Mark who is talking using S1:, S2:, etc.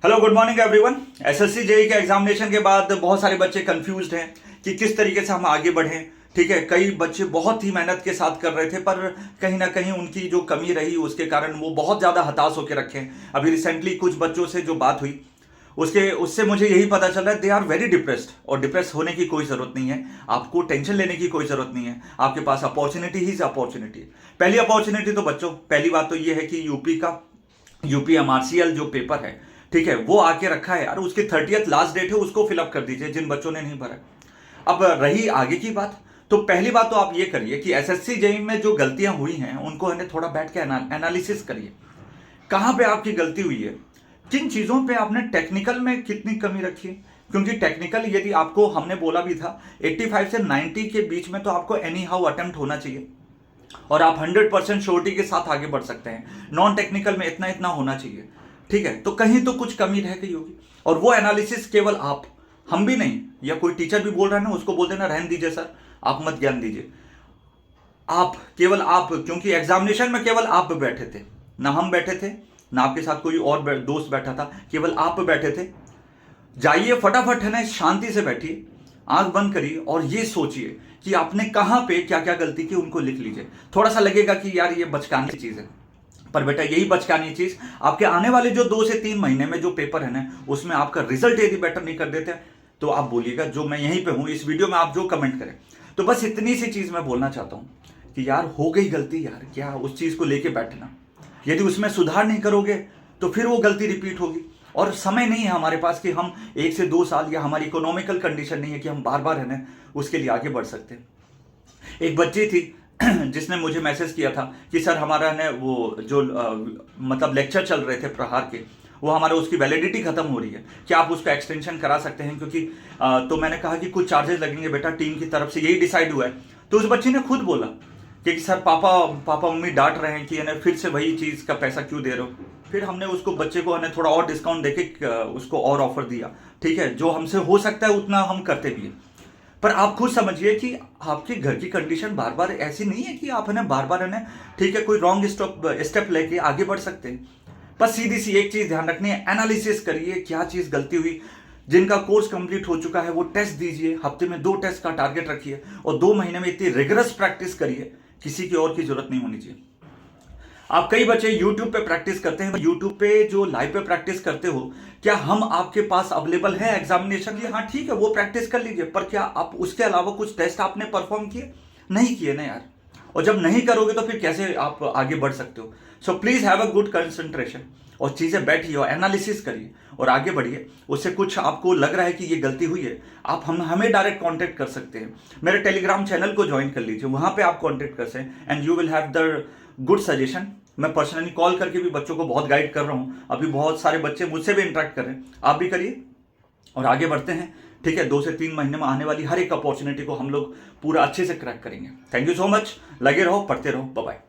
S1: Hello good morning everyone. SSC JE के examination के बाद बहुत सारे बच्चे कंफ्यूज्ड हैं कि किस तरीके से हम आगे बढ़ें। ठीक है, कई बच्चे बहुत ही मेहनत के साथ कर रहे थे पर कहीं ना कहीं उनकी जो कमी रही उसके कारण वो बहुत ज़्यादा हताश होकर रखे हैं। अभी रिसेंटली कुछ बच्चों से जो बात हुई उससे मुझे यही पता चल रहा है दे आर वेरी डिप्रेस्ड। और डिप्रेस होने की कोई ज़रूरत नहीं है, आपको टेंशन लेने की कोई ज़रूरत नहीं है। आपके पास अपॉर्चुनिटी ही अपॉर्चुनिटी। पहली अपॉर्चुनिटी तो बच्चों, पहली बात तो ये है कि यूपी एमआरसीएल जो पेपर है, ठीक है, वो आके रखा है यार, उसकी 30th लास्ट डेट है, उसको फिलअप कर दीजिए जिन बच्चों ने नहीं भरा। अब रही आगे की बात, तो पहली बात तो आप ये करिए कि एसएससी जेई में जो गलतियां हुई हैं उनको है थोड़ा बैठ के एनालिसिस करिए। कहां पे आपकी गलती हुई है, किन चीजों पे आपने टेक्निकल में कितनी कमी रखी है। क्योंकि टेक्निकल यदि आपको हमने बोला भी था 85 से 90 के बीच में तो आपको एनी हाउ अटेम्प्ट होना चाहिए और आप 100% श्योरिटी के साथ आगे बढ़ सकते हैं। नॉन टेक्निकल में इतना इतना होना चाहिए। ठीक है, तो कहीं तो कुछ कमी रह गई होगी और वो एनालिसिस केवल आप, हम भी नहीं, या कोई टीचर भी बोल रहा है ना उसको बोल देना रहने दीजिए सर, आप मत ज्ञान दीजिए। आप, केवल आप, क्योंकि एग्जामिनेशन में केवल आप बैठे थे, ना हम बैठे थे ना आपके साथ कोई और दोस्त बैठा था, केवल आप बैठे थे। जाइए फटाफट है ना, शांति से बैठिए, आंख बंद करिए और ये सोचिए कि आपने कहां पे क्या क्या गलती की, उनको लिख लीजिए। थोड़ा सा लगेगा कि यार ये बचकाने की चीज है, पर बेटा यही बचकानी चीज आपके आने वाले जो 2 से 3 महीने में जो पेपर है ना, उसमें आपका रिजल्ट यदि बेटर नहीं कर देते तो आप बोलिएगा जो मैं यहीं पे हूं, इस वीडियो में आप जो कमेंट करें। तो बस इतनी सी चीज मैं बोलना चाहता हूं कि यार हो गई गलती, यार क्या उस चीज को लेके बैठना, यदि उसमें सुधार नहीं करोगे तो फिर वो गलती रिपीट होगी। और समय नहीं है हमारे पास कि हम 1 से 2 साल, या हमारी इकोनॉमिकल कंडीशन नहीं है कि हम बार बार है ना उसके लिए आगे बढ़ सकते। एक बच्ची थी जिसने मुझे मैसेज किया था कि सर हमारा ने वो जो मतलब लेक्चर चल रहे थे प्रहार के, वो हमारा उसकी वैलिडिटी खत्म हो रही है, क्या आप उसका एक्सटेंशन करा सकते हैं, क्योंकि तो मैंने कहा कि कुछ चार्जेस लगेंगे बेटा, टीम की तरफ से यही डिसाइड हुआ है। तो उस बच्ची ने खुद बोला कि सर पापा मम्मी डांट रहे हैं कि फिर से वही चीज़ का पैसा क्यों दे रहे हो। फिर हमने उसको, बच्चे को थोड़ा और डिस्काउंट देके उसको और ऑफर दिया। ठीक है, जो हमसे हो सकता है उतना हम करते भी हैं, पर आप खुद समझिए कि आपके घर की कंडीशन बार बार ऐसी नहीं है कि आप बार बार ठीक है कोई रॉन्ग स्टेप लेके आगे बढ़ सकते हैं। बस सीधी सी एक चीज ध्यान रखनी है, एनालिसिस करिए क्या चीज गलती हुई। जिनका कोर्स कंप्लीट हो चुका है वो टेस्ट दीजिए, हफ्ते में 2 टेस्ट का टारगेट रखिए और 2 महीने में इतनी रिगरस प्रैक्टिस करिए, किसी की और की जरूरत नहीं होनी चाहिए। आप कई बच्चे YouTube पे प्रैक्टिस करते हैं, YouTube पे जो लाइव पे प्रैक्टिस करते हो, क्या हम आपके पास अवेलेबल है एग्जामिनेशन के लिए? हाँ ठीक है, वो प्रैक्टिस कर लीजिए, पर क्या आप उसके अलावा कुछ टेस्ट आपने परफॉर्म किए? नहीं किए ना यार। और जब नहीं करोगे तो फिर कैसे आप आगे बढ़ सकते हो? So please have a good concentration और चीजें बैठिए और एनालिसिस करिए और आगे बढ़िए। उससे कुछ आपको लग रहा है कि ये गलती हुई है, आप हमें डायरेक्ट कांटेक्ट कर सकते हैं। मेरे टेलीग्राम चैनल को ज्वाइन कर लीजिए, वहां पे आप कांटेक्ट कर सकते हैं and you will have the good suggestion. मैं पर्सनली कॉल करके भी बच्चों को बहुत गाइड कर रहा हूं, अभी बहुत सारे बच्चे मुझसे भी इंटरेक्ट कर रहे हैं, आप भी करिए और आगे बढ़ते हैं। ठीक है, 2 से 3 महीने में आने वाली हर एक अपॉर्चुनिटी को हम लोग पूरा अच्छे से क्रैक करेंगे। थैंक यू सो मच, लगे रहो, पढ़ते रहो, बाय बाय।